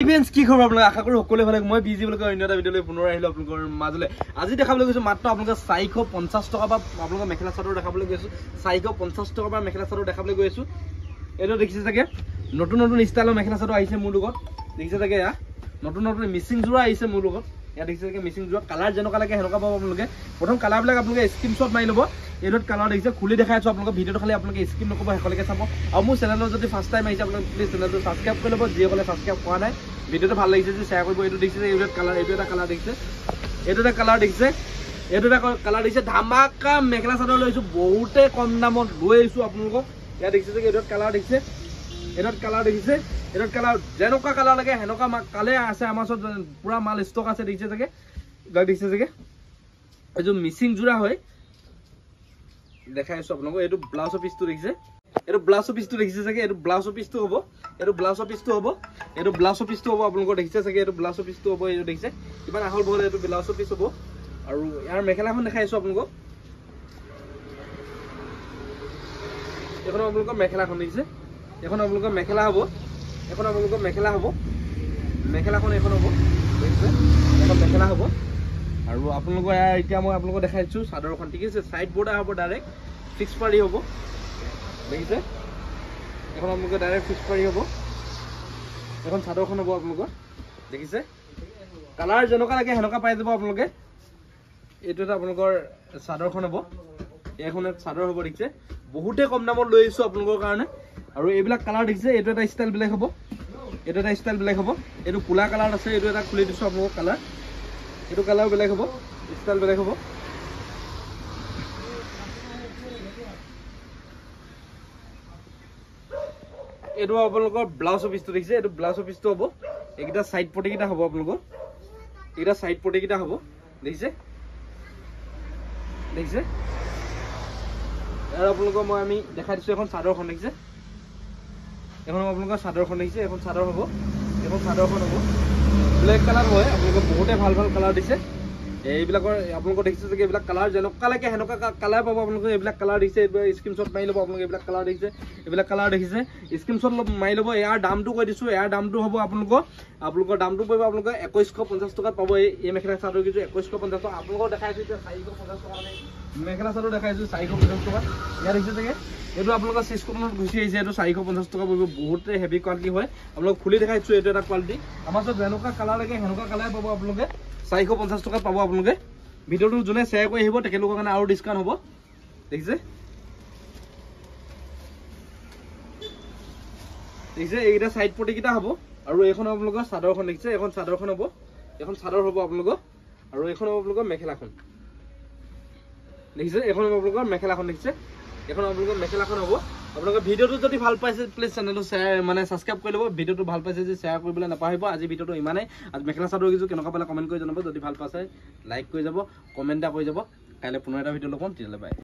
events কি খবৰ আপোনালোক আশা কৰো সকলোৱে ভালে মই বিজি বুলি কয় অন্য এটা ভিডিঅ'লৈ পুনৰ আহিলো আপোনালোকৰ মাজলৈ আজি দেখাবলৈ গৈছো মাত্ৰ আপোনালোক 450 টকা বা আপোনালোক মেখেলা চাদৰ দেখাবলৈ গৈছো 450 টকা বা মেখেলা চাদৰ দেখাবলৈ গৈছো এটো দেখিছে চাগে নতুন নতুন ষ্টাইলৰ মেখেলা চাদৰ আহিছে মোৰ লগত দেখিছে চাগে ইয়া নতুন নতুন মিচিং জোৰা আহিছে মোৰ লগত ইয়া দেখিছে চাগে মিচিং জোৰা কালাৰ যেনকা লাগে হেনকা পাব আপোনালোকে প্ৰথম কালাৰ বিলাক আপোনালোকে স্ক্ৰিনশ্বট মাৰি ল'ব এডট কালাৰ দেখিছে খুলি দেখাই আছো আপোনালোক ভিডিঅটো খালি আপোনালোকে স্ক্ৰিন নকব হেকলৈকে চাব আৰু মোৰ চেনেলত যদি ফাৰ্ষ্ট টাইম আহিছে আপোনালোকে প্লিজ চেনেলটো সাবস্ক্ৰাইব কৰি ল'ব যিসকলে সাবস্ক্ৰাইব কৰা নাই ভিডিঅটো ভাল লাগিছে যে শেয়াৰ কৰিব এটো দেখিছে এডট কালাৰ এটো এটা কালাৰ দেখিছে এটো এটা কালাৰ দেখিছে এটো এটা কালাৰ দেখিছে ধামাকা মেখেলা চাদৰ লৈছো বহুতে কম দামত লৈ আইছো আপোনালোকক ইয়া দেখিছে যে এডট কালাৰ দেখিছে এডট কালাৰ দেখিছে এডট কালাৰ যেনকা কালাৰ লাগে হেনকা কালে আছে আমাৰ ওচৰত পুৰা মাল ষ্টক আছে দেখিছে চাগে দেখিছে চাগে এজো মিচিং জোৰা হয় দেখাই আছো আপোনালোকক এটো ব্লাউজৰ পিছটো দেখিছে এটো ব্লাউজৰ পিছটো দেখিছে চাগে এটো ব্লাউজৰ পিছটো হ'ব এটো ব্লাউজৰ পিছটো হ'ব এটো ব্লাউজৰ পিছটো হ'ব আপোনালোকৰ দেখিছে চাগে এটো ব্লাউজৰ পিছটো হ'ব এটো দেখিছে কিমান আহল বহল এটো ব্লাউজৰ পিছ হ'ব আৰু ইয়াৰ মেখেলাখন দেখাই আছো আপোনালোকক এখন আপোনালোকৰ মেখেলাখন দেখিছে এখন আপোনালোকৰ মেখেলা হ'ব এখন আপোনালোকৰ মেখেলা হ'ব মেখেলাখন এখন হ'ব দেখিছে এখন মেখেলা হ'ব আৰু আপোনালোকৰ এতিয়া মই আপোনালোকক দেখাইছো চাদৰখন ঠিক আছে সাইড বৰ্ডাৰ হ'ব ডাইৰেক্ট ফিক্স পাৰি হ'ব দেখিছে এখন আপোনালোকৰ ডাইৰেক্ট ফিক্স পাৰি হ'ব এখন চাদৰখন হ'ব আপোনালোকৰ দেখিছে কালাৰ যেনকা লাগে হেনকা পাই যাব আপোনালোকে এটো এটা আপোনালোকৰ চাদৰখন হ'ব এখন চাদৰ হ'ব দেখিছে বহুতে কম দামত লৈ আইছো আপোনালোকৰ কাৰণে আৰু এইবিলাক কালাৰ দেখিছে এটো এটা ষ্টাইল ব্লেক হ'ব এটো এটা ষ্টাইল ব্লেক হ'ব এটো কুলা কালাৰ আছে এটো এটা খুলি দিছো আপোনালোকৰ কালাৰ এটো কালাৰ ব্লেক হ'ব ষ্টাইল ব্লেক হ'ব এটো আপোনালোকৰ ব্লাউজৰ পিছটো দেখিছে এটো ব্লাউজৰ পিছটো হ'ব এইটা সাইড পটি কিটা হ'ব আপোনালোকৰ এইটা সাইড পটি কিটা হ'ব দেখিছে দেখিছে আৰু আপোনালোকক মই আমি দেখাই দিছো এখন চাদৰখন দেখিছে এখন আপোনালোকৰ চাদৰখন দেখিছে এখন চাদৰ হ'ব এখন চাদৰখন হ'ব ব্লেক কালাৰ হয় আপোনালোকে বহুতে ভাল ভাল কালাৰ দিছে এইবিলাকৰ আপোনালোকে দেখিছে যে এইবিলাক কালাৰ যেনকা লাগে হেনকা কালাৰ পাব আপোনালোকে এইবিলাক কালাৰ দিছে স্ক্ৰিনশ্বট মাৰি ল'ব আপোনালোকে এইবিলাক কালাৰ দেখিছে এইবিলাক কালাৰ দেখিছে স্ক্ৰিনশ্বট মাৰি ল'ব ইয়াৰ দামটো কৈ দিছো ইয়াৰ দামটো হ'ব আপোনালোকৰ দামটো পৰিব আপোনালোকে 2150 টকাত পাব এই মেখেলা চাদৰ কিছু 2150 টকা আপোনালোকক দেখাইছো যে 450 টকা মেখেলা চাদৰ দেখাইছো 450 টকা ইয়াৰ দেখিছে চাগে এটো আপোনালোকৰ সিস্কটনত গুছি আহিছে এটো 450 টকা পৰিব বহুতে হেভি কোৱালিটি হয় আপোনালোক খুলি দেখাইছো এটো এটা কোৱালিটি আমাৰ ওচৰত যেনকা কালাৰ লাগে হেনকা কালাৰ পাব আপোনালোকে 450 টকা পাব আপোনালোকে ভিডিওটো জনে শেয়াৰ কৰি আহিব তেকেলোকৰ কাৰণে আৰু ডিসকাউন্ট হ'ব দেখিছে দেখিছে এইটা সাইড পটি কিটা হ'ব আৰু এখন আপোনালোকৰ চাদৰখন দেখিছে এখন চাদৰখন হ'ব এখন চাদৰ হ'ব আপোনালোকৰ আৰু এখন আপোনালোকৰ মেখেলাখন দেখিছে এখন আপোনালোকৰ মেখেলাখন দেখিছে এখন আপোনালোকৰ মেখেলাখন হ'ব আপোনালোকে ভিডিওটো যদি ভাল পাইছে প্লিজ চেনেলটো শেয়াৰ মানে সাবস্ক্ৰাইব কৰি ল'ব ভিডিওটো ভাল পাইছে যে শেয়াৰ কৰিবলৈ নাপাহৰিব আজি ভিডিওটো ইমানেই আজি মেখেলা চাদৰ কিছু কেনেকুৱা পালে কমেন্ট কৰি জনাব যদি ভাল পাইছে লাইক কৰি যাব কমেন্ট এটা কৰি যাব কাইলৈ পুনৰ এটা ভিডিও লম তেতিয়ালৈ বাই